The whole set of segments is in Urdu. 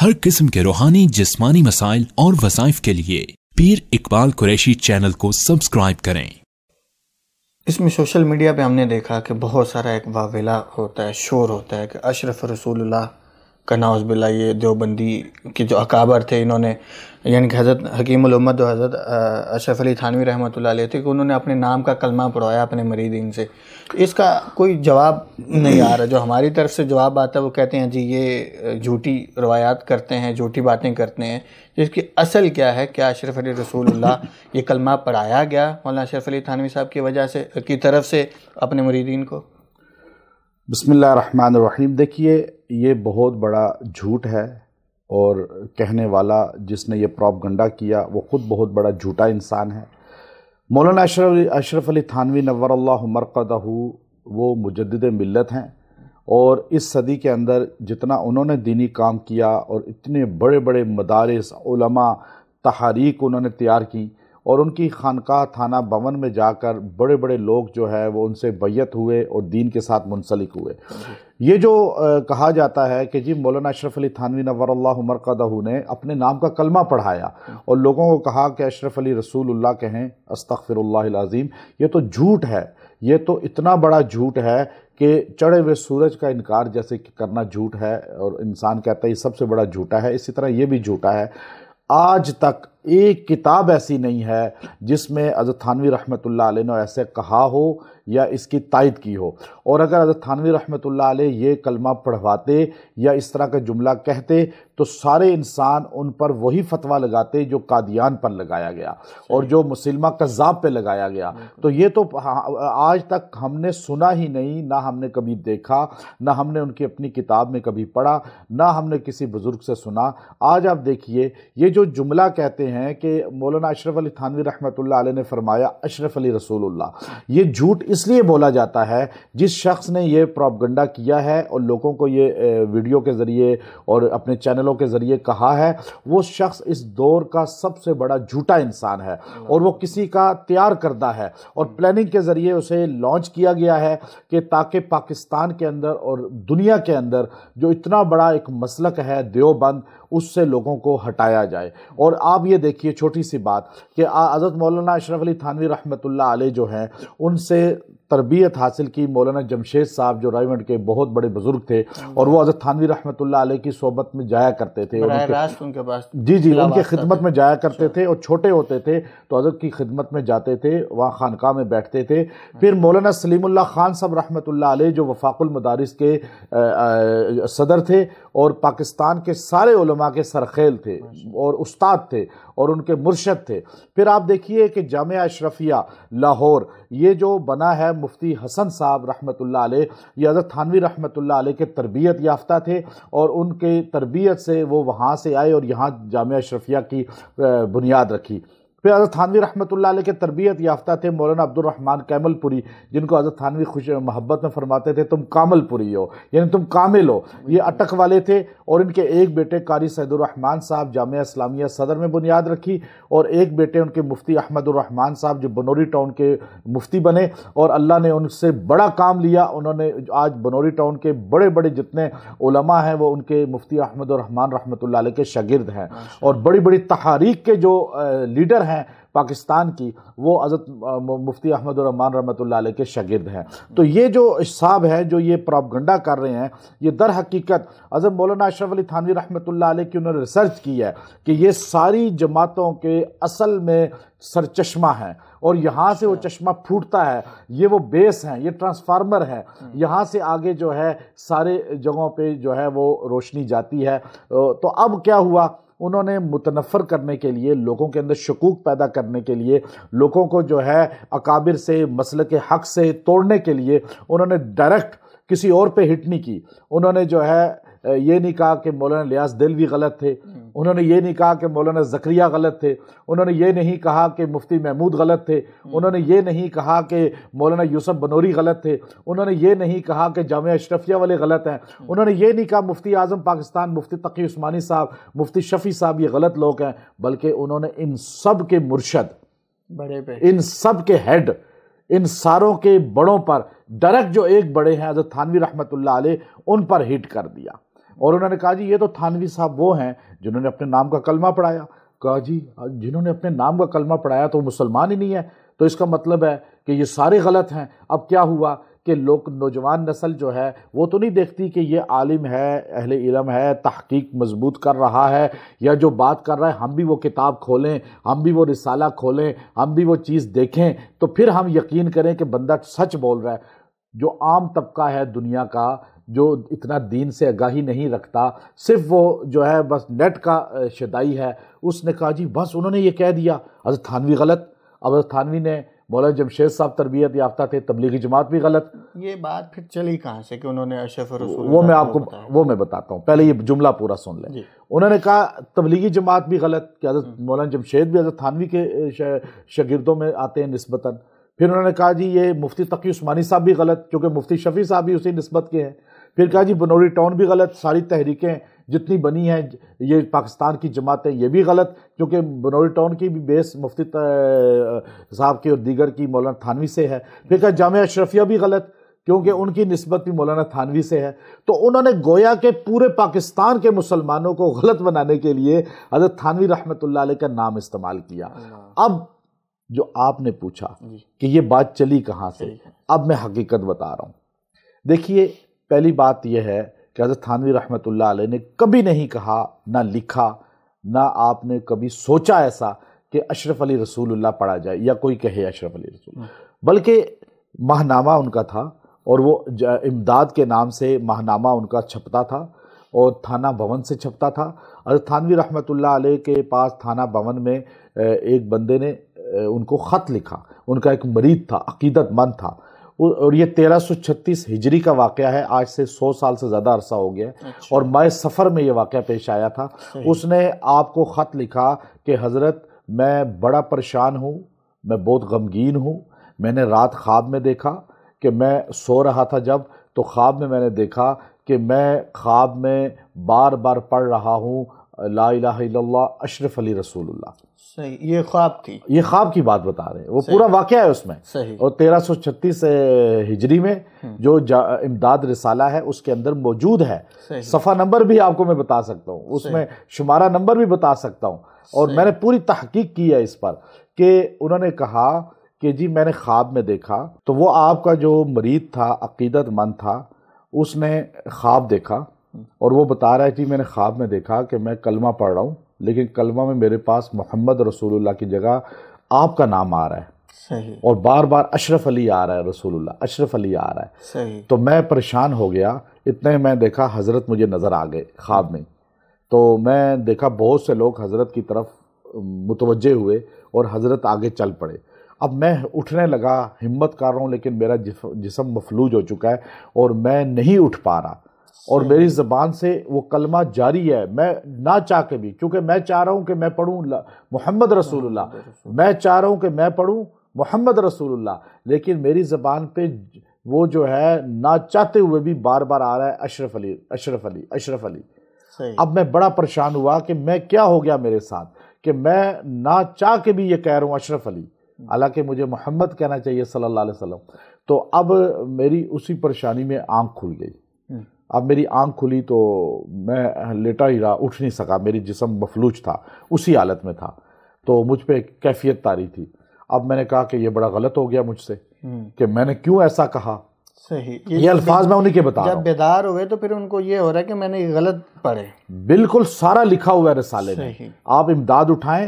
ہر قسم کے روحانی جسمانی مسائل اور وظائف کے لیے پیر اقبال قریشی چینل کو سبسکرائب کریں۔ اس میں سوشل میڈیا پہ ہم نے دیکھا کہ بہت سارا ایک واویلا ہوتا ہے، شور ہوتا ہے کہ اشرف رسول اللہ کا نعوذ باللہ، یہ دیوبندی کے جو اکابر تھے، انہوں نے یعنی کہ حضرت حکیم الامت جو حضرت اشرف علی تھانوی رحمۃ اللہ علیہ تھے کہ انہوں نے اپنے نام کا کلمہ پڑھوایا اپنے مریدین سے۔ اس کا کوئی جواب نہیں آ رہا۔ جو ہماری طرف سے جواب آتا ہے وہ کہتے ہیں جی یہ جھوٹی روایات کرتے ہیں، جھوٹی باتیں کرتے ہیں، جس کی اصل کیا ہے؟ کیا اشرف علی رسول اللہ یہ کلمہ پڑھایا گیا مولانا اشرف علی تھانوی صاحب کی وجہ سے کی طرف سے اپنے مریدین کو؟ بسم اللہ الرحمن الرحیم۔ دیکھیے، یہ بہت بڑا جھوٹ ہے، اور کہنے والا جس نے یہ پروپگنڈا کیا وہ خود بہت بڑا جھوٹا انسان ہے۔ مولانا اشرف علی تھانوی نور اللہ مرقدہ وہ مجدد ملت ہیں، اور اس صدی کے اندر جتنا انہوں نے دینی کام کیا اور اتنے بڑے بڑے مدارس، علماء، تحاریک انہوں نے تیار کی، اور ان کی خانقاہ تھانہ بون میں جا کر بڑے بڑے لوگ جو ہے وہ ان سے بیعت ہوئے اور دین کے ساتھ منسلک ہوئے۔ یہ جو کہا جاتا ہے کہ جی مولانا اشرف علی تھانوی نور اللہ مرقدہ نے اپنے نام کا کلمہ پڑھایا اور لوگوں کو کہا کہ اشرف علی رسول اللہ کہیں، استغفر اللہ العظیم، یہ تو جھوٹ ہے۔ یہ تو اتنا بڑا جھوٹ ہے کہ چڑھے ہوئے سورج کا انکار جیسے کرنا جھوٹ ہے، اور انسان کہتا ہے یہ سب سے بڑا جھوٹا ہے، اسی طرح یہ بھی جھوٹا ہے۔ آج تک ایک کتاب ایسی نہیں ہے جس میں حضرت تھانوی رحمۃ اللہ علیہ نے ایسے کہا ہو یا اس کی تائید کی ہو، اور اگر حضرت تھانوی رحمۃ اللہ علیہ یہ کلمہ پڑھواتے یا اس طرح کا جملہ کہتے تو سارے انسان ان پر وہی فتویٰ لگاتے جو قادیان پر لگایا گیا اور جو مسلمہ کذاب پہ لگایا گیا۔ تو یہ تو آج تک ہم نے سنا ہی نہیں، نہ ہم نے کبھی دیکھا، نہ ہم نے ان کی اپنی کتاب میں کبھی پڑھا، نہ ہم نے کسی بزرگ سے سنا۔ آج آپ دیکھیے، یہ جو جملہ کہتے ہیں کہ مولانا اشرف علی تھانوی رحمۃ اللہ علیہ نے فرمایا اشرف علی رسول اللہ، یہ جھوٹ اس لیے بولا جاتا ہے جس شخص نے یہ پروپگنڈا کیا ہے اور لوگوں کو یہ ویڈیو کے ذریعے اور اپنے چینلوں کے ذریعے کہا ہے، وہ شخص اس دور کا سب سے بڑا جھوٹا انسان ہے، اور وہ کسی کا تیار کردہ ہے، اور پلاننگ کے ذریعے اسے لانچ کیا گیا ہے کہ تاکہ پاکستان کے اندر اور دنیا کے اندر جو اتنا بڑا ایک مسلک ہے دیوبند، اس سے لوگوں کو ہٹایا جائے۔ اور آپ یہ دیکھیے چھوٹی سی بات کہ حضرت مولانا اشرف علی تھانوی رحمۃ اللہ علیہ جو ہیں، ان سے تربیت حاصل کی مولانا جمشید صاحب جو رائیونڈ کے بہت بڑے بزرگ تھے، اور وہ حضرت تھانوی رحمۃ اللہ علیہ کی صحبت میں جایا کرتے تھے، ان کے پاس جی ان کی خدمت میں جایا کرتے تھے، اور چھوٹے ہوتے تھے تو حضرت کی خدمت میں جاتے تھے، وہاں خانقاہ میں بیٹھتے تھے۔ پھر مولانا سلیم اللہ خان صاحب رحمۃ اللہ علیہ جو وفاق المدارس کے صدر تھے اور پاکستان کے سارے علماء کے سرخیل تھے اور استاد تھے اور ان کے مرشد تھے۔ پھر آپ دیکھیے کہ جامعہ اشرفیہ لاہور یہ جو بنا ہے، مفتی حسن صاحب رحمۃ اللہ علیہ، یہ حضرت تھانوی رحمۃ اللہ علیہ کے تربیت یافتہ تھے، اور ان کے تربیت سے وہ وہاں سے آئے اور یہاں جامعہ اشرفیہ کی بنیاد رکھی۔ پھر حضرت تھانوی رحمۃ اللہ علیہ کے تربیت یافتہ تھے مولانا عبد الرحمن کیمل پوری، جن کو حضرت تھانوی خوش محبت میں فرماتے تھے تم کامل پوری ہو، یعنی تم کامل ہو۔ یہ اٹک والے تھے، اور ان کے ایک بیٹے قاری سید الرحمن صاحب جامعہ اسلامیہ صدر میں بنیاد رکھی، اور ایک بیٹے ان کے مفتی احمد الرحمن صاحب جو بنوری ٹاؤن کے مفتی بنے، اور اللہ نے ان سے بڑا کام لیا۔ انہوں نے آج بنوری ٹاؤن کے بڑے بڑے جتنے علماء ہیں وہ ان کے مفتی احمد الرحمن رحمۃ اللہ علیہ کے شاگرد ہیں، اور بڑی بڑی تحاریک کے جو لیڈر ہیں پاکستان کی، وہ حضرت مفتی احمد الرحمن رحمۃ اللہ علیہ کے شاگرد ہیں۔ تو یہ جو صاحب ہے جو یہ پروپگنڈا کر رہے ہیں، یہ در حقیقت حضرت مولانا اشرف علی تھانوی رحمۃ اللہ علیہ کی انہوں نے ریسرچ کی ہے کہ یہ ساری جماعتوں کے اصل میں سرچشمہ ہیں، اور یہاں سے وہ چشمہ پھوٹتا ہے، یہ وہ بیس ہیں، یہ ٹرانسفارمر ہے، یہاں سے آگے جو ہے سارے جگہوں پہ جو ہے وہ روشنی جاتی ہے۔ تو اب کیا ہوا؟ انہوں نے متنفر کرنے کے لیے، لوگوں کے اندر شکوک پیدا کرنے کے لیے، لوگوں کو جو ہے اکابر سے، مسلک حق سے توڑنے کے لیے، انہوں نے ڈائریکٹ کسی اور پہ ہٹ نہیں کی۔ انہوں نے جو ہے یہ نہیں کہا کہ مولانا الیاس دہلوی غلط تھے، انہوں نے یہ نہیں کہا کہ مولانا زکریا غلط تھے، انہوں نے یہ نہیں کہا کہ مفتی محمود غلط تھے، انہوں نے یہ نہیں کہا کہ مولانا یوسف بنوری غلط تھے، انہوں نے یہ نہیں کہا کہ جامعہ اشرفیہ والے غلط ہیں، انہوں نے یہ نہیں کہا مفتی اعظم پاکستان مفتی تقی عثمانی صاحب، مفتی شفیع صاحب یہ غلط لوگ ہیں، بلکہ انہوں نے ان سب کے مرشد، ان سب کے ہیڈ، ان ساروں کے بڑوں پر ڈائریکٹ جو ایک بڑے ہیں حضرت تھانوی رحمۃ اللہ علیہ، ان پر ہٹ کر دیا۔ اور انہوں نے کہا جی یہ تو تھانوی صاحب وہ ہیں جنہوں نے اپنے نام کا کلمہ پڑھایا. کہا جی جنہوں نے اپنے نام کا کلمہ پڑھایا تو مسلمان ہی نہیں ہے, تو اس کا مطلب ہے کہ یہ سارے غلط ہیں. اب کیا ہوا کہ لوگ, نوجوان نسل جو ہے وہ تو نہیں دیکھتی کہ یہ عالم ہے, اہل علم ہے, تحقیق مضبوط کر رہا ہے, یا جو بات کر رہا ہے ہم بھی وہ کتاب کھولیں, ہم بھی وہ رسالہ کھولیں, ہم بھی وہ چیز دیکھیں تو پھر ہم یقین کریں کہ بندہ سچ بول رہا ہے. جو عام طبقہ ہے دنیا کا, جو اتنا دین سے آگاہی نہیں رکھتا, صرف وہ جو ہے بس نیٹ کا شدائی ہے, اس نے کہا جی بس انہوں نے یہ کہہ دیا حضرت تھانوی غلط. اب حضرت تھانوی نے, مولانا جمشید صاحب تربیت یافتہ تھے, تبلیغی جماعت بھی غلط. یہ بات پھر چلی کہاں سے کہ انہوں نے اشرف رسول وہ میں اللہ آپ کو بتایا؟ وہ میں بتاتا ہوں, پہلے یہ جملہ پورا سن لیں. جی. انہوں نے کہا تبلیغی جماعت بھی غلط, کہ حضرت مولانا جمشید بھی حضرت تھانوی کے شاگردوں میں آتے ہیں نسبتاً. پھر انہوں نے کہا جی یہ مفتی تقی عثمانی صاحب بھی غلط, کیونکہ مفتی شفیع صاحب بھی اسی نسبت کے ہیں. پھر کہا جی بنوری ٹاؤن بھی غلط, ساری تحریکیں جتنی بنی ہیں یہ پاکستان کی جماعتیں یہ بھی غلط, کیونکہ بنوری ٹاؤن کی بھی بیس مفتی صاحب کی اور دیگر کی مولانا تھانوی سے ہے. پھر کہا جامعہ اشرفیہ بھی غلط, کیونکہ ان کی نسبت بھی مولانا تھانوی سے ہے. تو انہوں نے گویا کہ پورے پاکستان کے مسلمانوں کو غلط بنانے کے لیے حضرت تھانوی رحمۃ اللہ علیہ کا نام استعمال کیا. اب جو آپ نے پوچھا کہ یہ بات چلی کہاں سے, اب میں حقیقت بتا رہا ہوں. دیکھیے پہلی بات یہ ہے کہ حضرت تھانوی رحمۃ اللہ علیہ نے کبھی نہیں کہا, نہ لکھا, نہ آپ نے کبھی سوچا ایسا کہ اشرف علی رسول اللہ پڑھا جائے یا کوئی کہے اشرف علی رسول, بلکہ ماہنامہ ان کا تھا اور وہ امداد کے نام سے ماہنامہ ان کا چھپتا تھا اور تھانہ بھون سے چھپتا تھا. حضرت تھانوی رحمۃ اللہ علیہ کے پاس تھانہ بھون میں ایک بندے نے ان کو خط لکھا, ان کا ایک مرید تھا, عقیدت مند تھا, اور یہ 1336 ہجری کا واقعہ ہے, آج سے 100 سال سے زیادہ عرصہ ہو گیا. اور ماہ سفر میں یہ واقعہ پیش آیا تھا. اس نے آپ کو خط لکھا کہ حضرت میں بڑا پریشان ہوں, میں بہت غمگین ہوں, میں نے رات خواب میں دیکھا کہ میں سو رہا تھا جب, تو خواب میں نے دیکھا کہ میں خواب میں بار بار پڑھ رہا ہوں لا الہ الا اللہ اشرف علی رسول اللہ. صحیح, یہ خواب تھی, یہ خواب کی بات بتا رہے ہیں, وہ پورا واقعہ ہے اس میں. صحیح. اور 1336 ہجری میں جو امداد رسالہ ہے اس کے اندر موجود ہے. صفحہ نمبر بھی آپ کو میں بتا سکتا ہوں, اس میں شمارہ نمبر بھی بتا سکتا ہوں. اور میں نے پوری تحقیق کی ہے اس پر کہ انہوں نے کہا کہ جی میں نے خواب میں دیکھا, تو وہ آپ کا جو مرید تھا, عقیدت مند تھا, اس نے خواب دیکھا اور وہ بتا رہا ہے جی میں نے خواب میں دیکھا کہ میں کلمہ پڑھ رہا ہوں, لیکن کلمہ میں میرے پاس محمد رسول اللہ کی جگہ آپ کا نام آ رہا ہے. صحیح. اور بار بار اشرف علی آ رہا ہے, رسول اللہ اشرف علی آ رہا ہے. صحیح. تو میں پریشان ہو گیا. اتنے میں دیکھا حضرت مجھے نظر آ گئے خواب میں, تو میں دیکھا بہت سے لوگ حضرت کی طرف متوجہ ہوئے اور حضرت آگے چل پڑے. اب میں اٹھنے لگا, ہمت کر رہا ہوں, لیکن میرا جسم مفلوج ہو چکا ہے اور میں نہیں اٹھ پا رہا, اور میری زبان سے وہ کلمہ جاری ہے, میں نہ چاہ کے بھی, کیونکہ میں چاہ رہا ہوں کہ میں پڑھوں محمد رسول اللہ, میں چاہ رہا ہوں کہ میں پڑھوں محمد رسول اللہ, لیکن میری زبان پہ وہ جو ہے نہ چاہتے ہوئے بھی بار بار آ رہا ہے اشرف علی اشرف علی اشرف علی. اب میں بڑا پریشان ہوا کہ میں کیا ہو گیا میرے ساتھ کہ میں نہ چاہ کے بھی یہ کہہ رہا ہوں اشرف علی, حالانکہ مجھے محمد کہنا چاہیے صلی اللہ علیہ وسلم. تو اب میری اسی پریشانی میں آنکھ کھل گئی. اب میری آنکھ کھلی تو میں لیٹا ہی رہا, اٹھ نہیں سکا, میری جسم مفلوج تھا, اسی حالت میں تھا. تو مجھ پہ ایک کیفیت طاری تھی. اب میں نے کہا کہ یہ بڑا غلط ہو گیا مجھ سے کہ میں نے کیوں ایسا کہا. صحیح. یہ الفاظ میں انہی کے بتا رہا ہوں. جب بیدار ہوئے تو پھر ان کو یہ ہو رہا ہے کہ میں نے غلط پڑھے. بالکل سارا لکھا ہوا ہے رسالے میں, آپ امداد اٹھائیں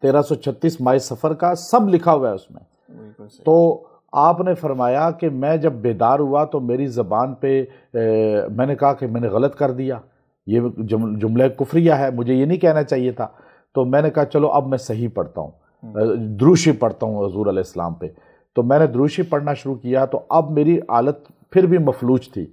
1336 ماہ سفر کا سب لکھا ہوا ہے اس میں. تو آپ نے فرمایا کہ میں جب بیدار ہوا تو میری زبان پہ میں نے کہا کہ میں نے غلط کر دیا, یہ جملہ کفریہ ہے, مجھے یہ نہیں کہنا چاہیے تھا. تو میں نے کہا چلو اب میں صحیح پڑھتا ہوں, دروشی پڑھتا ہوں حضور علیہ السلام پہ. تو میں نے دروشی پڑھنا شروع کیا, تو اب میری حالت پھر بھی مفلوج تھی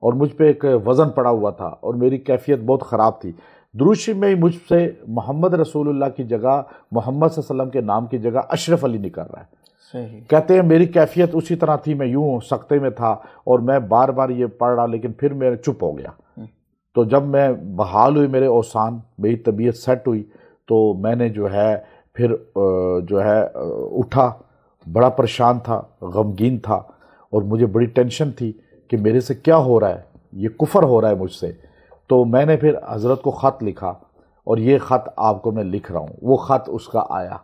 اور مجھ پہ ایک وزن پڑا ہوا تھا اور میری کیفیت بہت خراب تھی. دروشی میں مجھ سے محمد رسول اللہ کی جگہ, محمد صلی اللہ علیہ وسلم کے نام کی جگہ اشرف علی نکل رہا ہے. کہتے ہیں میری کیفیت اسی طرح تھی, میں یوں سکتے میں تھا اور میں بار بار یہ پڑھ رہا, لیکن پھر میرے چپ ہو گیا. تو جب میں بحال ہوئی, میرے اوسان, میری طبیعت سیٹ ہوئی, تو میں نے جو ہے پھر جو ہے اٹھا, بڑا پریشان تھا, غمگین تھا, اور مجھے بڑی ٹینشن تھی کہ میرے سے کیا ہو رہا ہے, یہ کفر ہو رہا ہے مجھ سے. تو میں نے پھر حضرت کو خط لکھا، اور یہ خط آپ کو میں لکھ رہا ہوں، وہ خط اس کا آیا،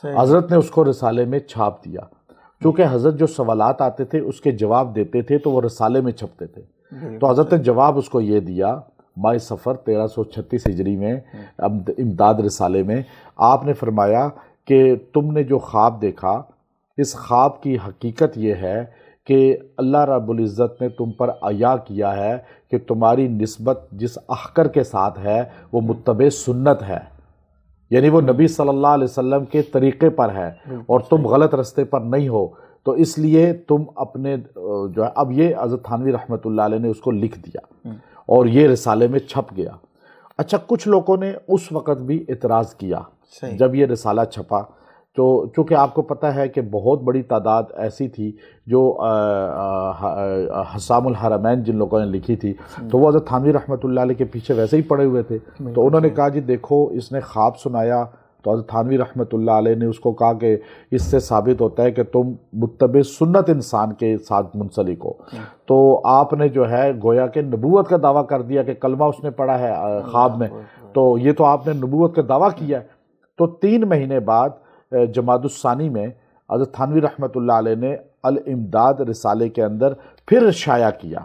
حضرت نے اس کو رسالے میں چھاپ دیا، چونکہ حضرت جو سوالات آتے تھے اس کے جواب دیتے تھے تو وہ رسالے میں چھپتے تھے، تو حضرت نے جواب اس کو یہ دیا ماہ صفر 1336 ہجری میں امداد رسالے میں، آپ نے فرمایا کہ تم نے جو خواب دیکھا، اس خواب کی حقیقت یہ ہے کہ اللہ رب العزت نے تم پر عیا کیا ہے کہ تمہاری نسبت جس احکر کے ساتھ ہے وہ متبع سنت ہے، یعنی وہ نبی صلی اللہ علیہ وسلم کے طریقے پر ہے اور تم غلط رستے پر نہیں ہو، تو اس لیے تم اپنے جو ہے، اب یہ حضرت تھانوی رحمۃ اللہ علیہ نے اس کو لکھ دیا اور یہ رسالے میں چھپ گیا۔ اچھا، کچھ لوگوں نے اس وقت بھی اعتراض کیا جب یہ رسالہ چھپا، تو چونکہ آپ کو پتہ ہے کہ بہت بڑی تعداد ایسی تھی جو حسام الحرمین جن لوگوں نے لکھی تھی، تو وہ حضرت تھانوی رحمۃ اللہ علیہ کے پیچھے ویسے ہی پڑے ہوئے تھے، تو انہوں نے کہا جی دیکھو اس نے خواب سنایا، تو حضرت تھانوی رحمۃ اللہ علیہ نے اس کو کہا کہ اس سے ثابت ہوتا ہے کہ تم متبع سنت انسان کے ساتھ منسلک ہو، تو آپ نے جو ہے گویا کہ نبوت کا دعویٰ کر دیا کہ کلمہ اس نے پڑھا ہے خواب میں، تو یہ تو آپ نے نبوت کا دعویٰ کیا ہے۔ تو 3 مہینے بعد جمادی الثانی میں حضرت تھانوی رحمۃ اللہ علیہ نے الامداد رسالے کے اندر پھر شائع کیا،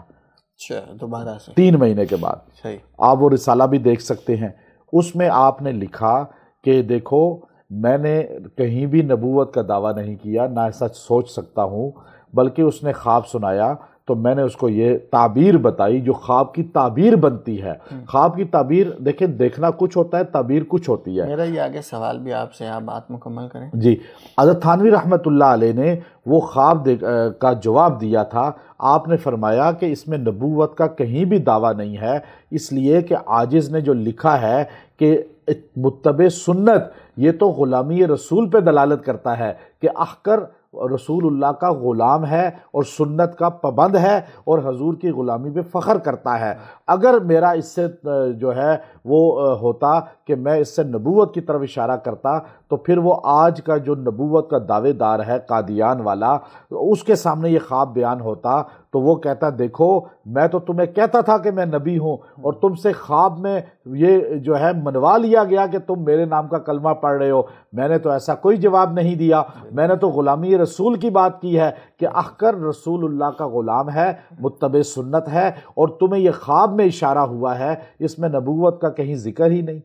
دوبارہ سے 3 مہینے کے بعد، آپ وہ رسالہ بھی دیکھ سکتے ہیں۔ اس میں آپ نے لکھا کہ دیکھو میں نے کہیں بھی نبوت کا دعویٰ نہیں کیا، نہ ایسا سوچ سکتا ہوں، بلکہ اس نے خواب سنایا تو میں نے اس کو یہ تعبیر بتائی جو خواب کی تعبیر بنتی ہے۔ خواب کی تعبیر دیکھیں، دیکھنا کچھ ہوتا ہے، تعبیر کچھ ہوتی ہے۔ میرا یہ آگے سوال بھی آپ سے، آپ بات مکمل کریں۔ جی، حضرت تھانوی رحمۃ اللہ علیہ نے وہ خواب کا جواب دیا تھا، آپ نے فرمایا کہ اس میں نبوت کا کہیں بھی دعویٰ نہیں ہے، اس لیے کہ عاجز نے جو لکھا ہے کہ متبع سنت، یہ تو غلامی رسول پہ دلالت کرتا ہے کہ احکر رسول اللہ کا غلام ہے اور سنت کا پابند ہے اور حضور کی غلامی پہ فخر کرتا ہے۔ اگر میرا اس سے جو ہے وہ ہوتا کہ میں اس سے نبوت کی طرف اشارہ کرتا، تو پھر وہ آج کا جو نبوت کا دعوے دار ہے قادیان والا، اس کے سامنے یہ خواب بیان ہوتا تو وہ کہتا دیکھو میں تو تمہیں کہتا تھا کہ میں نبی ہوں، اور تم سے خواب میں یہ جو ہے منوا لیا گیا کہ تم میرے نام کا کلمہ پڑھ رہے ہو، میں نے تو ایسا کوئی جواب نہیں دیا، میں نے تو غلامی رسول کی بات کی ہے کہ احکر رسول اللہ کا غلام ہے، متبع سنت ہے، اور تمہیں یہ خواب میں اشارہ ہوا ہے، اس میں نبوت کا کہیں ذکر ہی نہیں۔